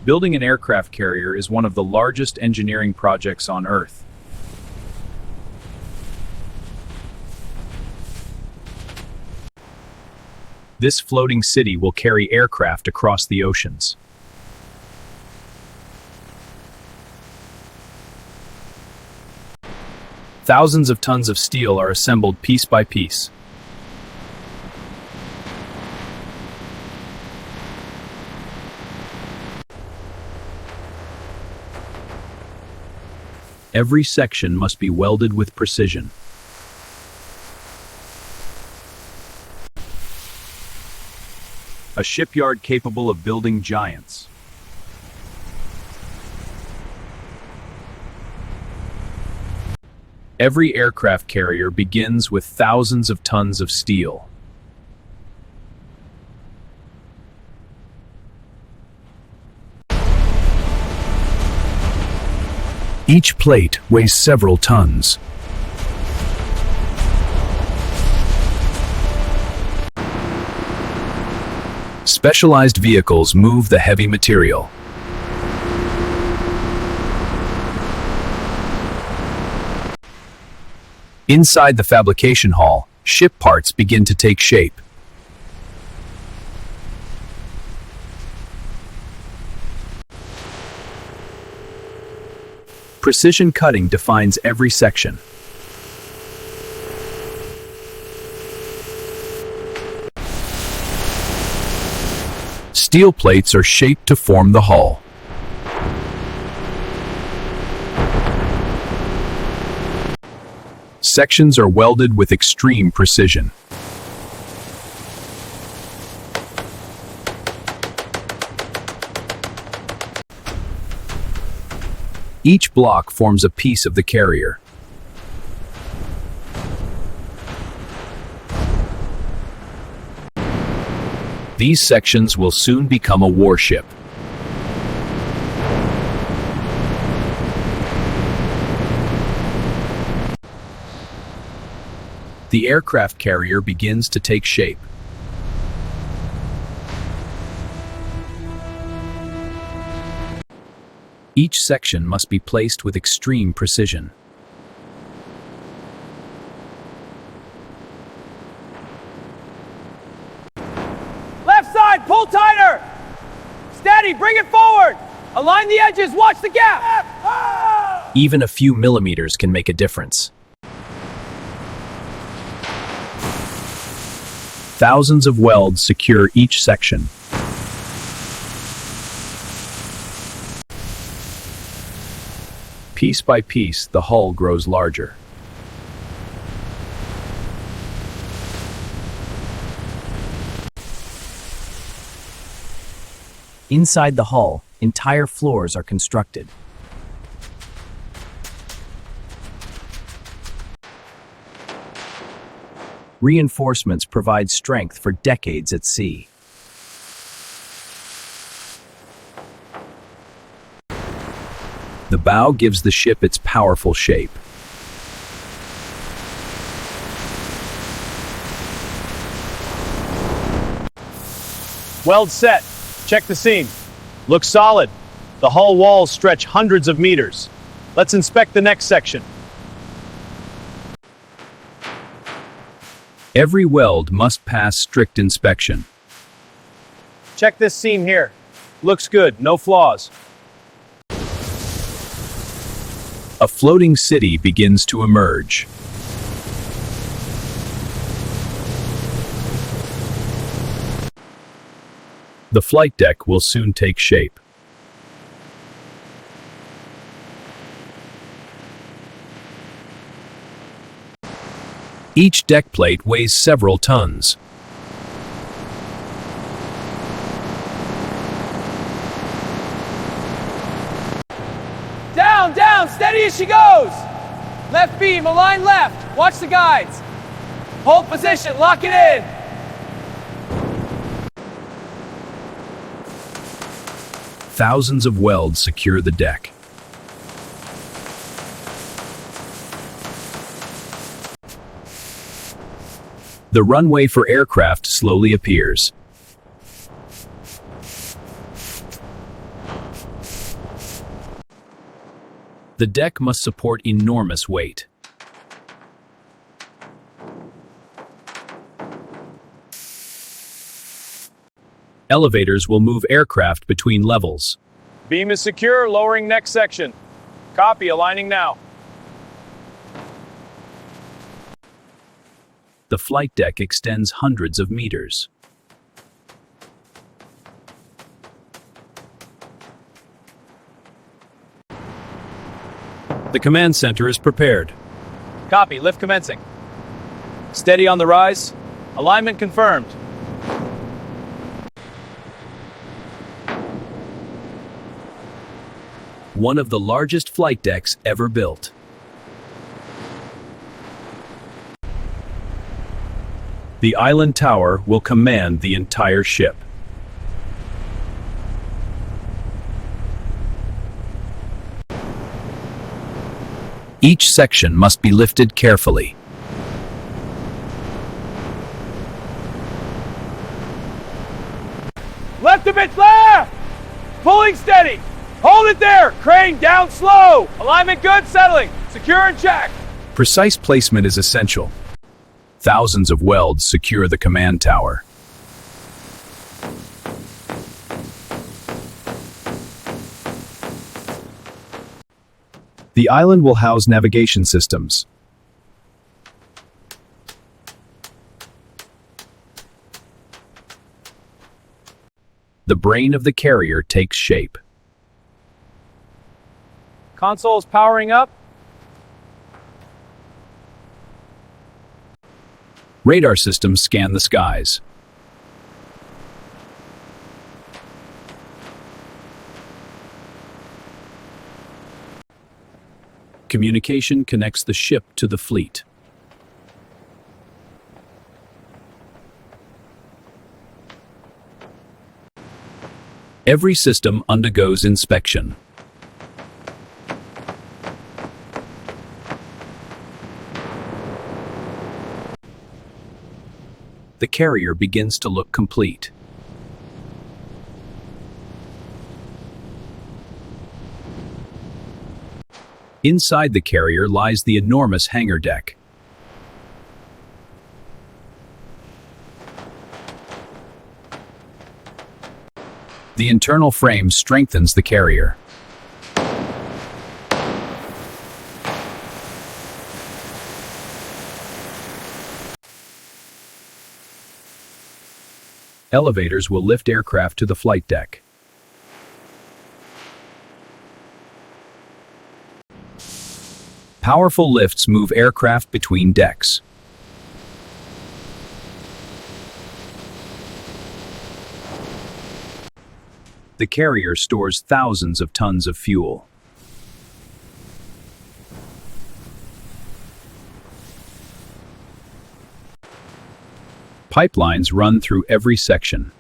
Building an aircraft carrier is one of the largest engineering projects on Earth. This floating city will carry aircraft across the oceans. Thousands of tons of steel are assembled piece by piece. Every section must be welded with precision. A shipyard capable of building giants. Every aircraft carrier begins with thousands of tons of steel. Each plate weighs several tons. Specialized vehicles move the heavy material. Inside the fabrication hall, ship parts begin to take shape. Precision cutting defines every section. Steel plates are shaped to form the hull. Sections are welded with extreme precision. Each block forms a piece of the carrier. These sections will soon become a warship. The aircraft carrier begins to take shape. Each section must be placed with extreme precision. Left side, pull tighter! Steady, bring it forward! Align the edges, watch the gap! Even a few millimeters can make a difference. Thousands of welds secure each section. Piece by piece, the hull grows larger. Inside the hull, entire floors are constructed. Reinforcements provide strength for decades at sea. The bow gives the ship its powerful shape. Weld set. Check the seam. Looks solid. The hull walls stretch hundreds of meters. Let's inspect the next section. Every weld must pass strict inspection. Check this seam here. Looks good, no flaws. A floating city begins to emerge. The flight deck will soon take shape. Each deck plate weighs several tons. Down, down, steady as she goes! Left beam, align left. Watch the guides. Hold position, lock it in. Thousands of welds secure the deck. The runway for aircraft slowly appears. The deck must support enormous weight. Elevators will move aircraft between levels. Beam is secure, lowering next section. Copy, aligning now. The flight deck extends hundreds of meters. The command center is prepared. Copy, lift commencing. Steady on the rise. Alignment confirmed. One of the largest flight decks ever built. The island tower will command the entire ship. Each section must be lifted carefully. Left a bit left! Pulling steady! Hold it there! Crane down slow! Alignment good, settling! Secure and check! Precise placement is essential. Thousands of welds secure the command tower. The island will house navigation systems. The brain of the carrier takes shape. Console's powering up. Radar systems scan the skies. Communication connects the ship to the fleet. Every system undergoes inspection. The carrier begins to look complete. Inside the carrier lies the enormous hangar deck. The internal frame strengthens the carrier. Elevators will lift aircraft to the flight deck. Powerful lifts move aircraft between decks. The carrier stores thousands of tons of fuel. Pipelines run through every section.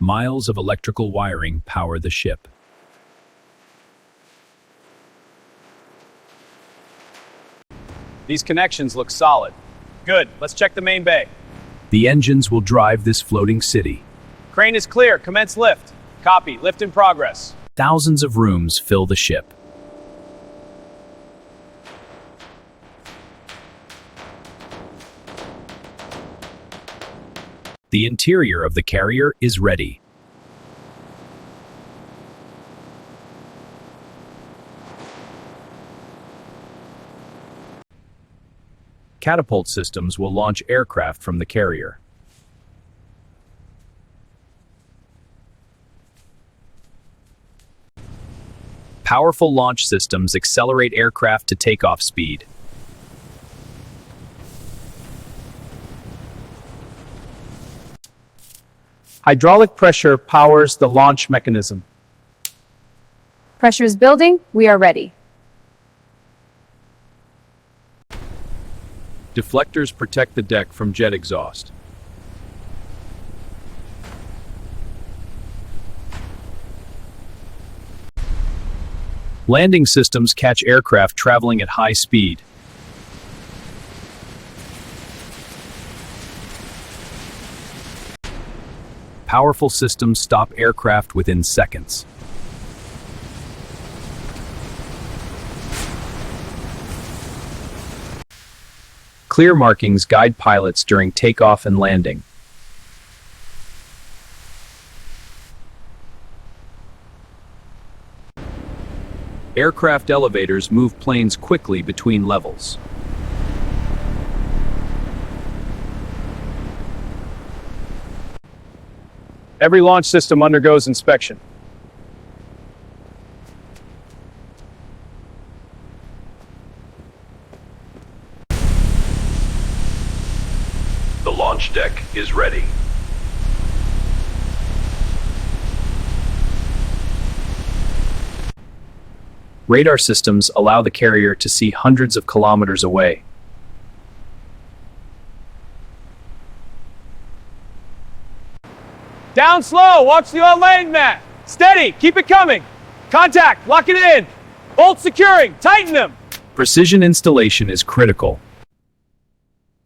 Miles of electrical wiring power the ship. These connections look solid. Good, let's check the main bay. The engines will drive this floating city. Crane is clear, commence lift. Copy, lift in progress. Thousands of rooms fill the ship. The interior of the carrier is ready. Catapult systems will launch aircraft from the carrier. Powerful launch systems accelerate aircraft to takeoff speed. Hydraulic pressure powers the launch mechanism. Pressure is building. We are ready. Deflectors protect the deck from jet exhaust. Landing systems catch aircraft traveling at high speed. powerful systems stop aircraft within seconds. Clear markings guide pilots during takeoff and landing. Aircraft elevators move planes quickly between levels. Every launch system undergoes inspection. The launch deck is ready. Radar systems allow the carrier to see hundreds of kilometers away. Down slow, watch the on-landing mat. Steady, keep it coming. Contact, lock it in. Bolts securing, tighten them. Precision installation is critical.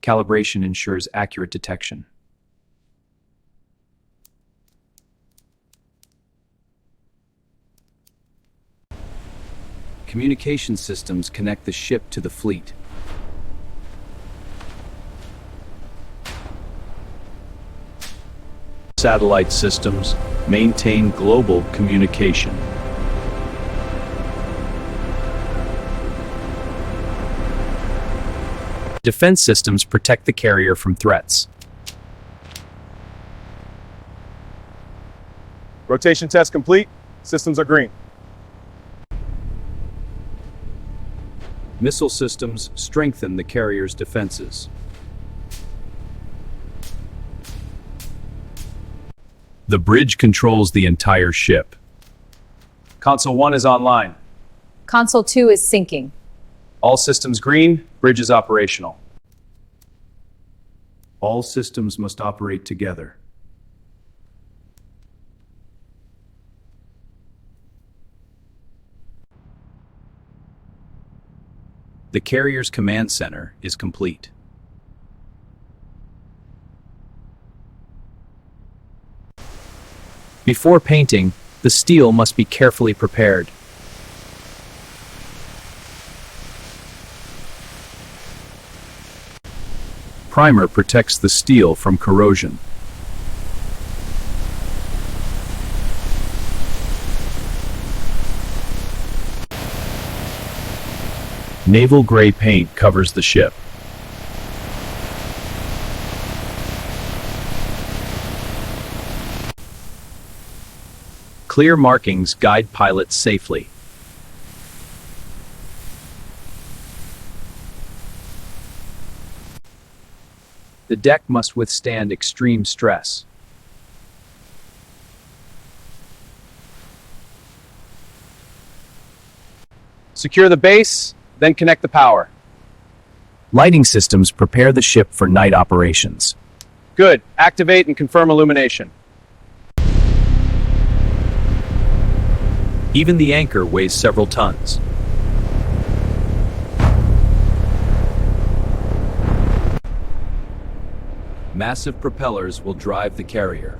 Calibration ensures accurate detection. Communication systems connect the ship to the fleet. Satellite systems maintain global communication. Defense systems protect the carrier from threats. Rotation test complete. Systems are green. Missile systems strengthen the carrier's defenses. The bridge controls the entire ship. Console 1 is online. Console 2 is syncing. All systems green. Bridge is operational. All systems must operate together. The carrier's command center is complete. Before painting, the steel must be carefully prepared. Primer protects the steel from corrosion. Naval gray paint covers the ship. Clear markings guide pilots safely. The deck must withstand extreme stress. Secure the base, then connect the power. Lighting systems prepare the ship for night operations. Good. Activate and confirm illumination. Even the anchor weighs several tons. Massive propellers will drive the carrier.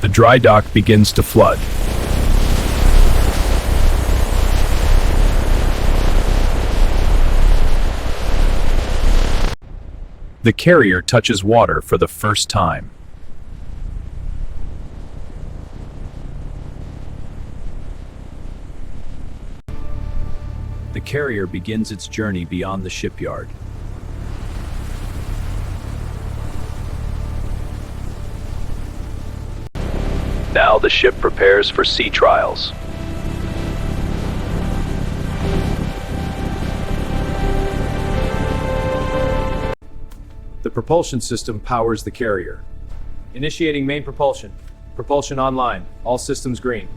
The dry dock begins to flood. The carrier touches water for the first time. The carrier begins its journey beyond the shipyard. Now the ship prepares for sea trials. The propulsion system powers the carrier. Initiating main propulsion. Propulsion online. All systems green.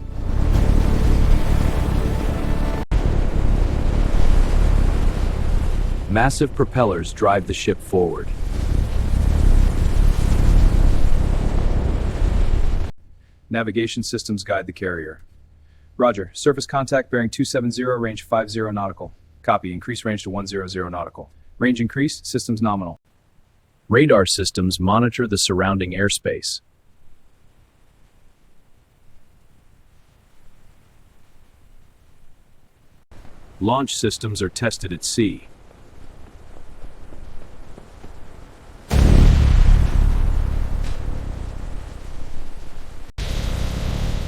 Massive propellers drive the ship forward. Navigation systems guide the carrier. Roger. Surface contact bearing 270, range 50 nautical. Copy. Increase range to 100 nautical. Range increased, systems nominal. Radar systems monitor the surrounding airspace. Launch systems are tested at sea.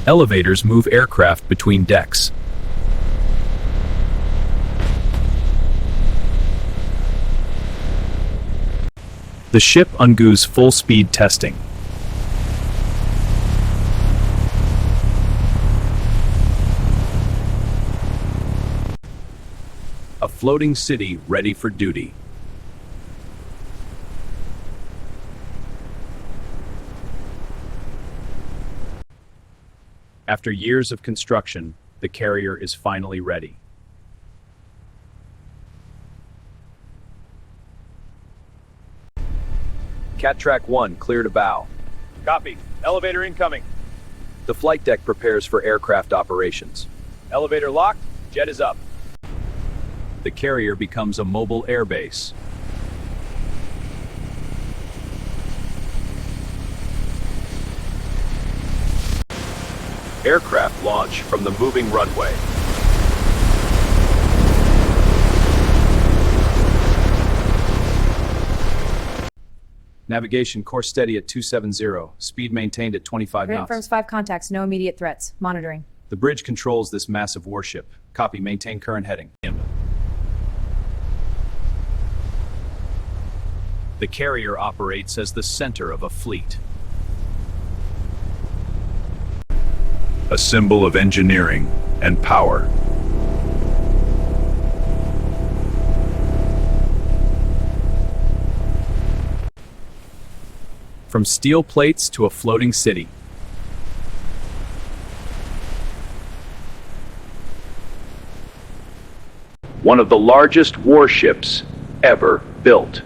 Elevators move aircraft between decks. The ship undergoes full-speed testing. A floating city ready for duty. After years of construction, the carrier is finally ready. Cat Track 1, clear to bow. Copy. Elevator incoming. The flight deck prepares for aircraft operations. Elevator locked. Jet is up. The carrier becomes a mobile airbase. Aircraft launch from the moving runway. Navigation course steady at 270, speed maintained at 25 Grid knots. confirms 5 contacts, no immediate threats. Monitoring. The bridge controls this massive warship. Copy, maintain current heading. The carrier operates as the center of a fleet. A symbol of engineering and power. From steel plates to a floating city. One of the largest warships ever built.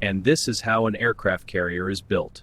And this is how an aircraft carrier is built.